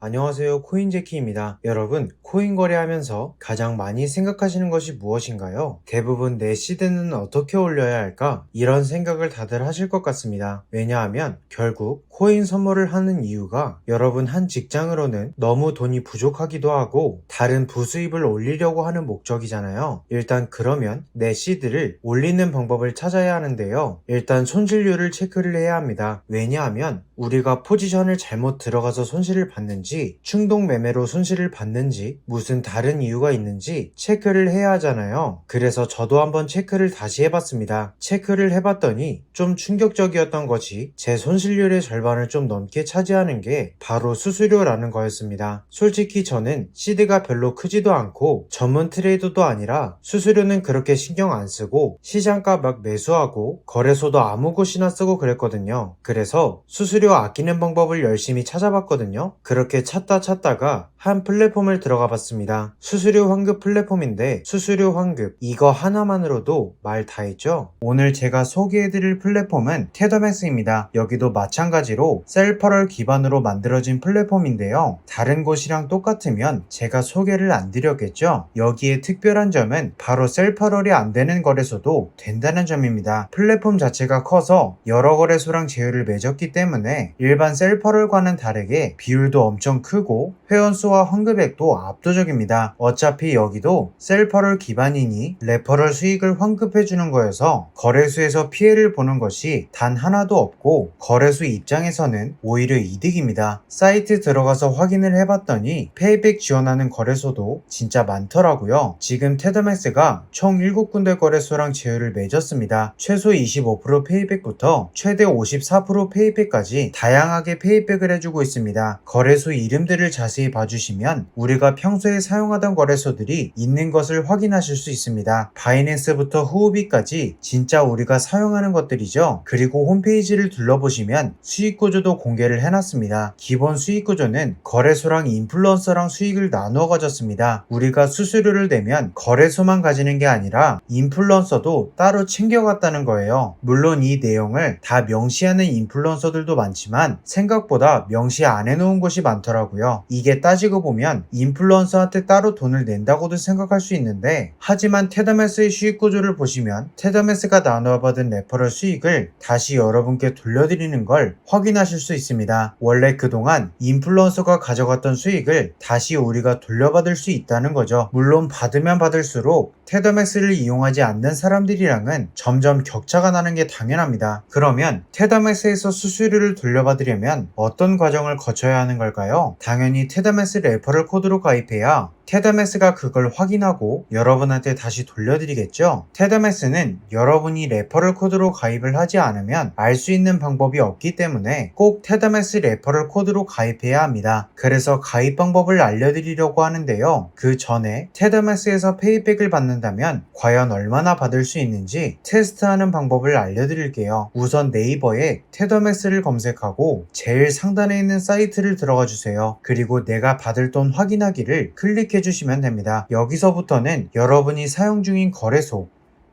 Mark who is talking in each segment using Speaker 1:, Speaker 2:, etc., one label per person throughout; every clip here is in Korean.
Speaker 1: 안녕하세요. 코인재키입니다. 여러분, 코인 거래하면서 가장 많이 생각하시는 것이 무엇인가요? 대부분 내 시드는 어떻게 올려야 할까? 이런 생각을 다들 하실 것 같습니다. 왜냐하면 결국 코인 선물을 하는 이유가 여러분 한 직장으로는 너무 돈이 부족하기도 하고 다른 부수입을 올리려고 하는 목적이잖아요. 일단 그러면 내 시드를 올리는 방법을 찾아야 하는데요. 일단 손실률을 체크를 해야 합니다. 왜냐하면 우리가 포지션을 잘못 들어가서 손실을 받는지 충동 매매로 손실을 받는지 무슨 다른 이유가 있는지 체크를 해야 하잖아요. 그래서 저도 한번 체크를 다시 해봤습니다. 체크를 해봤더니 좀 충격적이었던 것이 제 손실률의 절반을 좀 넘게 차지하는 게 바로 수수료라는 거였습니다. 솔직히 저는 시드가 별로 크지도 않고 전문 트레이더도 아니라 수수료는 그렇게 신경 안 쓰고 시장가 막 매수하고 거래소도 아무 곳이나 쓰고 그랬거든요. 그래서 수수료 아끼는 방법을 열심히 찾아봤거든요. 그렇게 찾다가 한 플랫폼을 들어가 봤습니다. 수수료 환급 플랫폼인데 수수료 환급 이거 하나만으로도 말 다 했죠. 오늘 제가 소개해드릴 플랫폼은 테더맥스입니다. 여기도 마찬가지로 셀퍼럴 기반으로 만들어진 플랫폼인데요. 다른 곳이랑 똑같으면 제가 소개를 안 드렸겠죠. 여기에 특별한 점은 바로 셀퍼럴이 안 되는 거래소도 된다는 점입니다. 플랫폼 자체가 커서 여러 거래소랑 제휴를 맺었기 때문에 일반 셀퍼럴과는 다르게 비율도 엄청 크고 회원수와 환급액도 압도적입니다. 어차피 여기도 셀퍼럴 기반이니 레퍼럴 수익을 환급해주는 거여서 거래소에서 피해를 보는 것이 단 하나도 없고 거래소 입장에서는 오히려 이득입니다. 사이트 들어가서 확인을 해봤더니 페이백 지원하는 거래소도 진짜 많더라고요. 지금 테더맥스가 총 7군데 거래소랑 제휴를 맺었습니다. 최소 25% 페이백부터 최대 54% 페이백까지 다양하게 페이백을 해주고 있습니다. 거래소 이름들을 자세히 봐주시면 우리가 평소에 사용하던 거래소들이 있는 것을 확인하실 수 있습니다. 바이낸스부터 후오비까지 진짜 우리가 사용하는 것들이죠. 그리고 홈페이지를 둘러보시면 수익구조도 공개를 해놨습니다. 기본 수익구조는 거래소랑 인플루언서랑 수익을 나누어 가졌습니다. 우리가 수수료를 내면 거래소만 가지는 게 아니라 인플루언서도 따로 챙겨갔다는 거예요. 물론 이 내용을 다 명시하는 인플루언서들도 많지만 생각보다 명시 안 해놓은 곳이 많더라고요. 이게 따지고 보면 인플루언서한테 따로 돈을 낸다고도 생각할 수 있는데 하지만 테더맥스의 수익 구조를 보시면 테더맥스가 나누어 받은 레퍼럴 수익을 다시 여러분께 돌려드리는 걸 확인하실 수 있습니다. 원래 그동안 인플루언서가 가져갔던 수익을 다시 우리가 돌려받을 수 있다는 거죠. 물론 받으면 받을수록 테더맥스를 이용하지 않는 사람들이랑은 점점 격차가 나는 게 당연합니다. 그러면 테더맥스에서 수수료를 돌려받으려면 어떤 과정을 거쳐야 하는 걸까요? 당연히 테더맥스 레퍼럴 코드로 가입해야 테더맥스가 그걸 확인하고 여러분한테 다시 돌려드리겠죠? 테더맥스는 여러분이 레퍼럴 코드로 가입을 하지 않으면 알 수 있는 방법이 없기 때문에 꼭 테더맥스 레퍼럴 코드로 가입해야 합니다. 그래서 가입 방법을 알려드리려고 하는데요. 그 전에 테더맥스에서 페이백을 받는다면 과연 얼마나 받을 수 있는지 테스트하는 방법을 알려드릴게요. 우선 네이버에 테더맥스를 검색하고 제일 상단에 있는 사이트를 들어가 주세요. 그리고 내가 받을 돈 확인하기를 클릭해 주시면 됩니다. 여기서부터는 여러분이 사용 중인 거래소,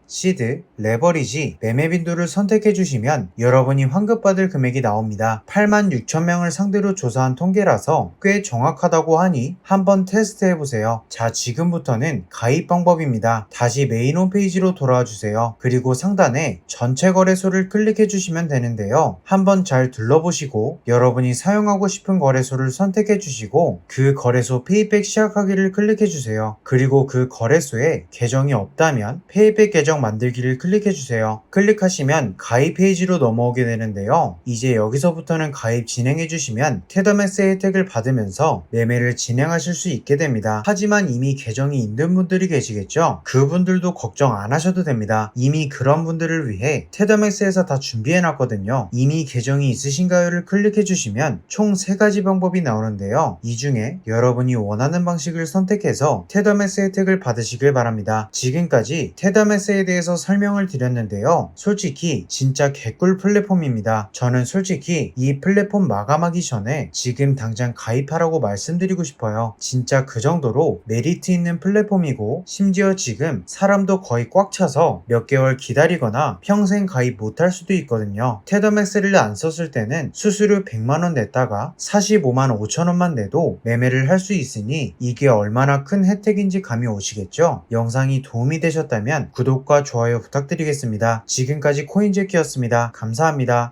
Speaker 1: 시드, 레버리지, 매매 빈도를 선택해 주시면 여러분이 환급받을 금액이 나옵니다. 86,000명을 상대로 조사한 통계라서 꽤 정확하다고 하니 한번 테스트 해보세요. 자, 지금부터는 가입 방법입니다. 다시 메인 홈페이지로 돌아와 주세요. 그리고 상단에 전체 거래소를 클릭해 주시면 되는데요. 한번 잘 둘러보시고 여러분이 사용하고 싶은 거래소를 선택해 주시고 그 거래소 페이백 시작하기를 클릭해 주세요. 그리고 그 거래소에 계정이 없다면 페이백 계정 만들기를 클릭해주세요. 클릭하시면 가입 페이지로 넘어오게 되는데요. 이제 여기서부터는 가입 진행해주시면 테더맥스 혜택을 받으면서 매매를 진행하실 수 있게 됩니다. 하지만 이미 계정이 있는 분들이 계시겠죠? 그분들도 걱정 안 하셔도 됩니다. 이미 그런 분들을 위해 테더맥스에서 다 준비해놨거든요. 이미 계정이 있으신가요를 클릭해주시면 총 3가지 방법이 나오는데요. 이 중에 여러분이 원하는 방식을 선택해서 테더맥스 혜택을 받으시길 바랍니다. 지금까지 테더맥스에 테더맥스에 대해서 설명을 드렸는데요. 솔직히 진짜 개꿀 플랫폼입니다. 저는 솔직히 이 플랫폼 마감하기 전에 지금 당장 가입하라고 말씀드리고 싶어요. 진짜 그 정도로 메리트 있는 플랫폼이고, 심지어 지금 사람도 거의 꽉 차서 몇 개월 기다리거나 평생 가입 못할 수도 있거든요. 테더맥스를 안 썼을 때는 수수료 100만원 냈다가 45만 5천원만 내도 매매를 할 수 있으니 이게 얼마나 큰 혜택인지 감이 오시겠죠? 영상이 도움이 되셨다면 구독과 좋아요 부탁드리겠습니다. 지금까지 코인재키였습니다. 감사합니다.